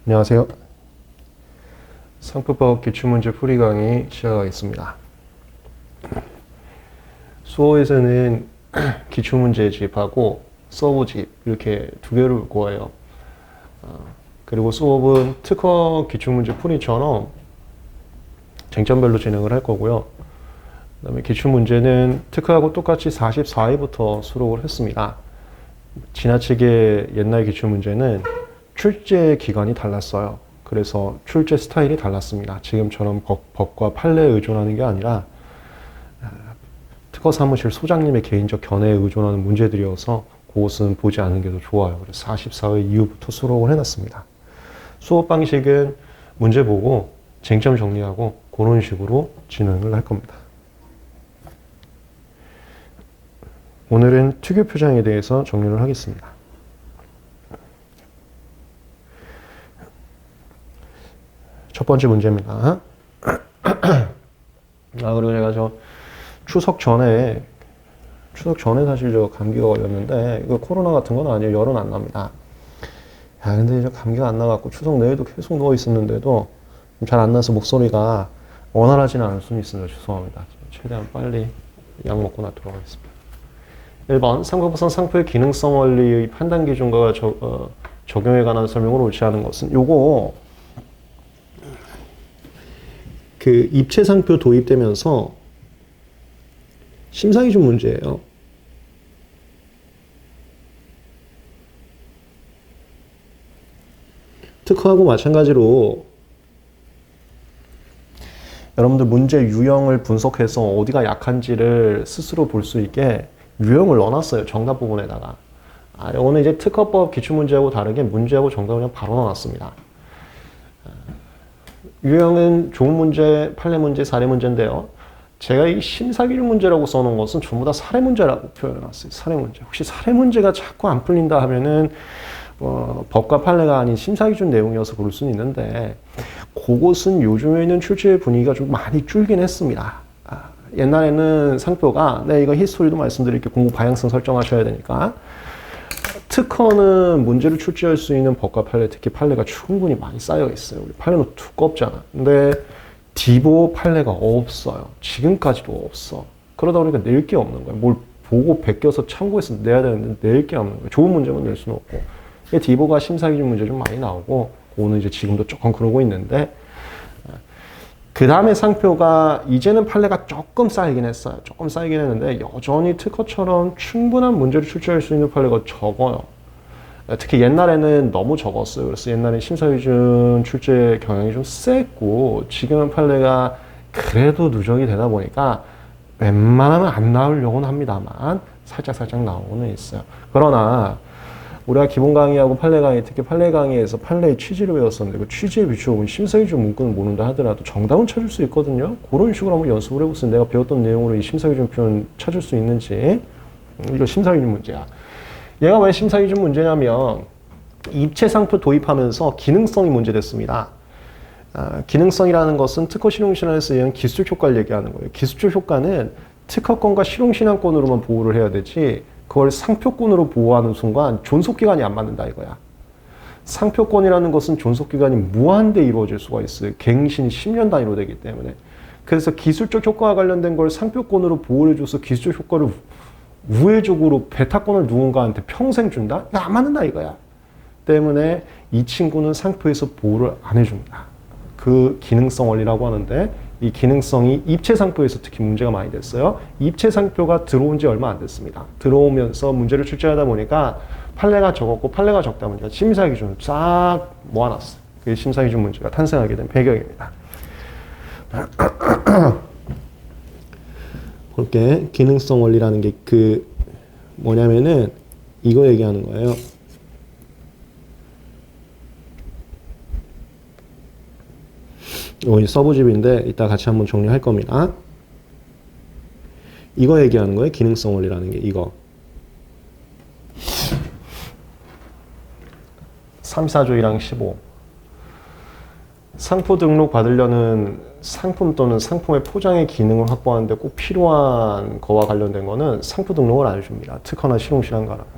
안녕하세요. 상표법 기출문제 풀이 강의 시작하겠습니다. 수어에서는 기출문제집하고 서브집 이렇게 두 개를 볼 거예요. 그리고 수업은 특허 기출문제 풀이처럼 쟁점별로 진행을 할 거고요. 그 다음에 기출문제는 특허하고 똑같이 44회부터 수록을 했습니다. 지나치게 옛날 기출문제는 출제 기간이 달랐어요. 그래서 출제 스타일이 달랐습니다. 지금처럼 법과 판례에 의존하는 게 아니라 특허 사무실 소장님의 개인적 견해에 의존하는 문제들이어서 그것은 보지 않는 게 더 좋아요. 그래서 44회 이후부터 수록을 해놨습니다. 수업 방식은 문제 보고 쟁점 정리하고 그런 식으로 진행을 할 겁니다. 오늘은 특유 표장에 대해서 정리를 하겠습니다. 첫 번째 문제입니다. 그리고 제가 추석 전에 사실 감기가 걸렸는데, 이거 코로나 같은 건 아니에요. 열은 안 납니다. 근데 감기가 안 나갖고 추석 내에도 계속 누워 있었는데도 잘 안 나서 목소리가 원활하지는 않을 수는 있습니다. 죄송합니다. 최대한 빨리 약 먹고 나도록 하겠습니다. 1번, 상표법상 상표의 기능성 원리의 판단 기준과 적용에 관한 설명을 옳지 않은 것은 요거 그 입체 상표 도입되면서 심사 기준 문제예요. 특허하고 마찬가지로 여러분들 문제 유형을 분석해서 어디가 약한지를 스스로 볼 수 있게 유형을 넣어놨어요. 정답 부분에다가. 이거는 이제 특허법 기출문제하고 다르게 문제하고 정답을 그냥 바로 넣어놨습니다. 유형은 좋은 문제, 판례 문제, 사례 문제인데요. 제가 이 심사기준 문제라고 써놓은 것은 전부 다 사례 문제라고 표현해놨어요. 사례 문제. 혹시 사례 문제가 자꾸 안 풀린다 하면은 법과 판례가 아닌 심사기준 내용이어서 그럴 수는 있는데, 그것은 요즘에 있는 출제 분위기가 좀 많이 줄긴 했습니다. 옛날에는 상표가, 이거 히스토리도 말씀드릴게요. 공부 방향성 설정하셔야 되니까. 특허는 문제를 출제할 수 있는 법과 판례, 특히 판례가 충분히 많이 쌓여 있어요. 우리 판례는 두껍잖아. 근데 디보 판례가 없어요. 지금까지도 없어. 그러다 보니까 낼 게 없는 거예요. 뭘 보고 베껴서 참고해서 내야 되는데 낼 게 없는 거예요. 좋은 문제만 낼 수는 없고. 디보가 심사기준 문제 좀 많이 나오고, 그거는 이제 지금도 조금 그러고 있는데, 그 다음에 상표가 이제는 판례가 조금 쌓이긴 했어요. 조금 쌓이긴 했는데 여전히 특허처럼 충분한 문제를 출제할 수 있는 판례가 적어요. 특히 옛날에는 너무 적었어요. 그래서 옛날에 심사기준 출제 경향이 좀 셌고, 지금은 판례가 그래도 누적이 되다 보니까 웬만하면 안 나오려고는 합니다만 살짝 나오고는 있어요. 그러나 우리가 기본 강의하고 판례 강의, 특히 판례 강의에서 판례의 취지를 배웠었는데, 그 취지에 비추어 심사기준 문구는 모른다 하더라도 정답은 찾을 수 있거든요. 그런 식으로 한번 연습을 해보세요. 내가 배웠던 내용으로 이 심사기준 표현 찾을 수 있는지. 이거 심사기준 문제야. 얘가 왜 심사기준 문제냐면, 입체 상표 도입하면서 기능성이 문제됐습니다. 기능성이라는 것은 특허 실용신안에서 얘기하는 기술적 효과를 얘기하는 거예요. 기술적 효과는 특허권과 실용신안권으로만 보호를 해야 되지, 그걸 상표권으로 보호하는 순간 존속기간이 안 맞는다 이거야. 상표권이라는 것은 존속기간이 무한대 이루어질 수가 있어요. 갱신이 10년 단위로 되기 때문에. 그래서 기술적 효과와 관련된 걸 상표권으로 보호해줘서 기술적 효과를 우회적으로 배타권을 누군가한테 평생 준다? 이거 안 맞는다 이거야. 때문에 이 친구는 상표에서 보호를 안 해줍니다. 그 기능성 원리라고 하는데, 이 기능성이 입체 상표에서 특히 문제가 많이 됐어요. 입체 상표가 들어온 지 얼마 안 됐습니다. 들어오면서 문제를 출제하다 보니까 판례가 적었고, 판례가 적다 보니까 심사기준을 싹 모아놨어요. 그게 심사기준 문제가 탄생하게 된 배경입니다. 볼게. 기능성 원리라는 게 뭐냐면은 이거 얘기하는 거예요. 이거 서브집인데 이따 같이 한번 정리할 겁니다. 이거 얘기하는 거예요. 기능성 원리라는 게 이거. 34조이랑 15. 상표 등록 받으려는 상품 또는 상품의 포장의 기능을 확보하는데 꼭 필요한 거와 관련된 거는 상표 등록을 안 해줍니다. 특허나 실용신안가라고.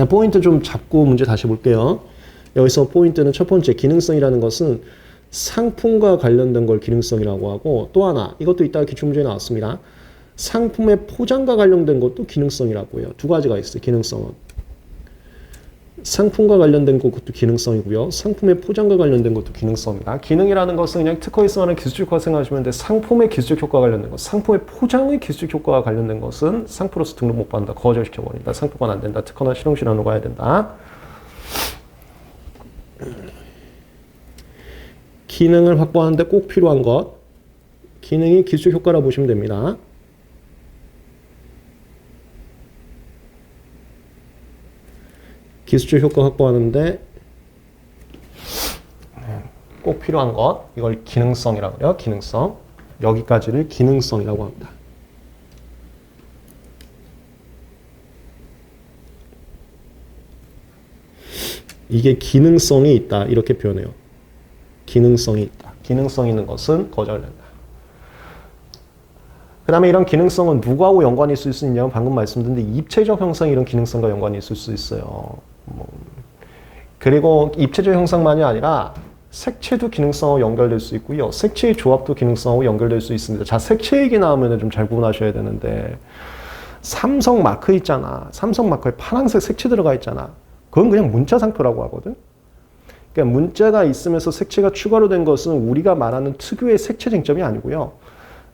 포인트 좀 잡고 문제 다시 볼게요. 여기서 포인트는 첫 번째 기능성이라는 것은 상품과 관련된 걸 기능성이라고 하고 또 하나 이것도 이따가 기출문제에 나왔습니다. 상품의 포장과 관련된 것도 기능성이라고 해요. 두 가지가 있어요. 기능성은. 상품과 관련된 것도 기능성이고요. 상품의 포장과 관련된 것도 기능성입니다. 기능이라는 것은 그냥 특허에 쓰는 기술적 효과 생각하시면 되는데 상품의 기술적 효과가 관련된 것, 상품의 포장의 기술적 효과가 관련된 것은 상표로서 등록 못 받는다. 거절시켜버린다. 상표권 안 된다. 특허나 실용실현으로 가야 된다. 기능을 확보하는데 꼭 필요한 것. 기능이 기술적 효과라 보시면 됩니다. 기술적 효과 확보하는데 꼭 필요한 것. 이걸 기능성이라고 해요. 기능성. 여기까지를 기능성이라고 합니다. 이게 기능성이 있다. 이렇게 표현해요. 기능성이 있다. 기능성 있는 것은 거절된다. 그 다음에 이런 기능성은 누구하고 연관이 있을 수 있냐면 방금 말씀드린 입체적 형상이 이런 기능성과 연관이 있을 수 있어요. 그리고 입체적 형상만이 아니라 색채도 기능성하고 연결될 수 있고요. 색채의 조합도 기능성하고 연결될 수 있습니다. 자, 색채 얘기 나오면 좀 잘 구분하셔야 되는데 삼성 마크 있잖아. 삼성 마크에 파란색 색채 들어가 있잖아. 그건 그냥 문자 상표라고 하거든. 그러니까 문자가 있으면서 색채가 추가로 된 것은 우리가 말하는 특유의 색채 쟁점이 아니고요.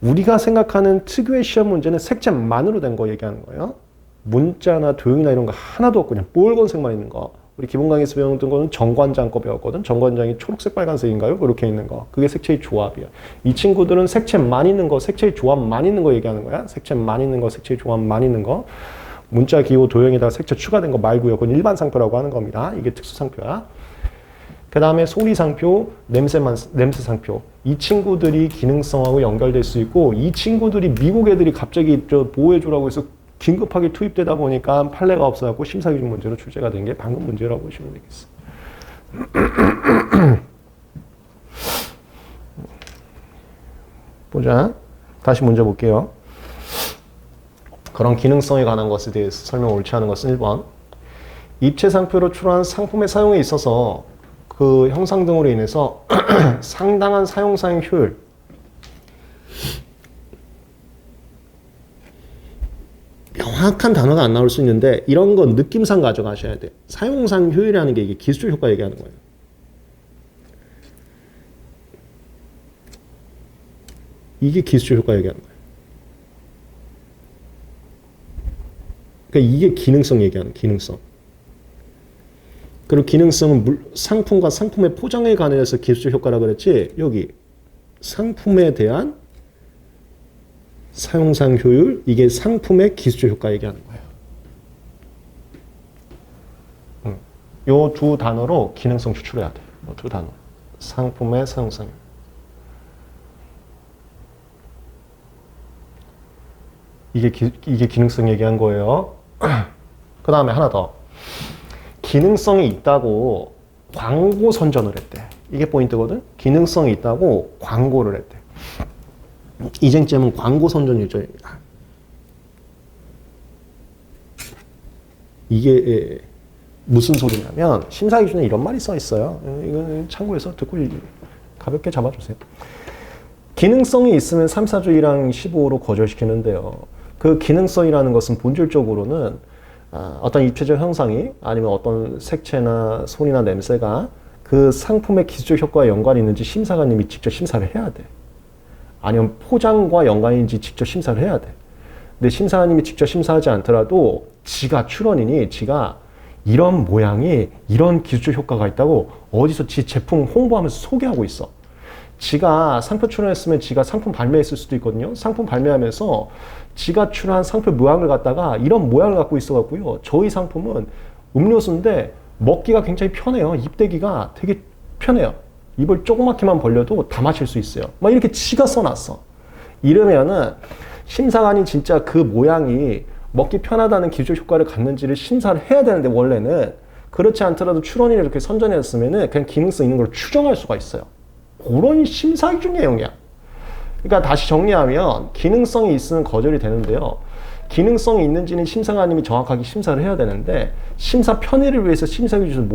우리가 생각하는 특유의 시험 문제는 색채만으로 된 거 얘기하는 거예요. 문자나 도형이나 이런 거 하나도 없고 그냥 빨간색만 있는 거. 우리 기본 강의에서 배웠던 거는 정관장 거 배웠거든. 정관장이 초록색 빨간색인가요? 그렇게 있는 거. 그게 색채의 조합이야. 이 친구들은 색채만 있는 거, 색채의 조합만 있는 거 얘기하는 거야. 색채만 있는 거, 색채의 조합만 있는 거. 문자, 기호, 도형에다가 색채 추가된 거 말고요. 그건 일반 상표라고 하는 겁니다. 이게 특수 상표야. 그 다음에 소리 상표, 냄새 상표. 이 친구들이 기능성하고 연결될 수 있고 이 친구들이 미국 애들이 갑자기 보호해주라고 해서 긴급하게 투입되다 보니까 판례가 없어갖고 심사기준 문제로 출제가 된 게 방금 문제라고 보시면 되겠어요. 보자. 다시 문제 볼게요. 그런 기능성에 관한 것에 대해서 설명 옳지 않은 것은 1번. 입체 상표로 출원한 상품의 사용에 있어서 그 형상 등으로 인해서 상당한 사용상 효율. 명확한 단어가 안 나올 수 있는데 이런 건 느낌상 가져가셔야 돼. 사용상 효율이라는 게 이게 기술적 효과 얘기하는 거예요. 이게 기술적 효과 얘기하는 거예요. 그러니까 이게 기능성 얘기하는 기능성. 그리고 기능성은 상품과 상품의 포장에 관해서 기술적 효과라 그랬지. 여기 상품에 대한 사용상 효율, 이게 상품의 기술적 효과 얘기하는 거예요. 요 두 단어로 기능성 추출해야 돼. 요 두 단어. 상품의 사용상 효율. 이게 기능성 얘기한 거예요. 그 다음에 하나 더. 기능성이 있다고 광고 선전을 했대. 이게 포인트거든. 기능성이 있다고 광고를 했대. 이 쟁점은 광고 선전 유저입니다. 이게 무슨 소리냐면 심사 기준에 이런 말이 써 있어요. 이거는 참고해서 듣고 가볍게 잡아주세요. 기능성이 있으면 3, 4주의랑 15로 거절시키는데요. 그 기능성이라는 것은 본질적으로는 어떤 입체적 형상이 아니면 어떤 색채나 소리나 냄새가 그 상품의 기술적 효과와 연관이 있는지 심사관님이 직접 심사를 해야 돼. 아니면 포장과 연관인지 직접 심사를 해야 돼. 근데 심사관님이 직접 심사하지 않더라도 지가 출원이니 지가 이런 모양이 이런 기술적 효과가 있다고 어디서 지 제품 홍보하면서 소개하고 있어. 지가 상표 출원했으면 지가 상품 발매했을 수도 있거든요. 상품 발매하면서 지가 출한 상표 모양을 갖다가 이런 모양을 갖고 있어갖고요. 저희 상품은 음료수인데 먹기가 굉장히 편해요. 입대기가 되게 편해요. 입을 조그맣게만 벌려도 다 마실 수 있어요. 막 이렇게 지가 써놨어. 이러면은 심사관이 진짜 그 모양이 먹기 편하다는 기술 효과를 갖는지를 심사를 해야 되는데 원래는 그렇지 않더라도 출원이 이렇게 선전했으면은 그냥 기능성 있는 걸 추정할 수가 있어요. 그런 심사 기준 내용이야. 그러니까 다시 정리하면 기능성이 있으면 거절이 되는데요. 기능성이 있는지는 심사관님이 정확하게 심사를 해야 되는데 심사 편의를 위해서 심사 기준을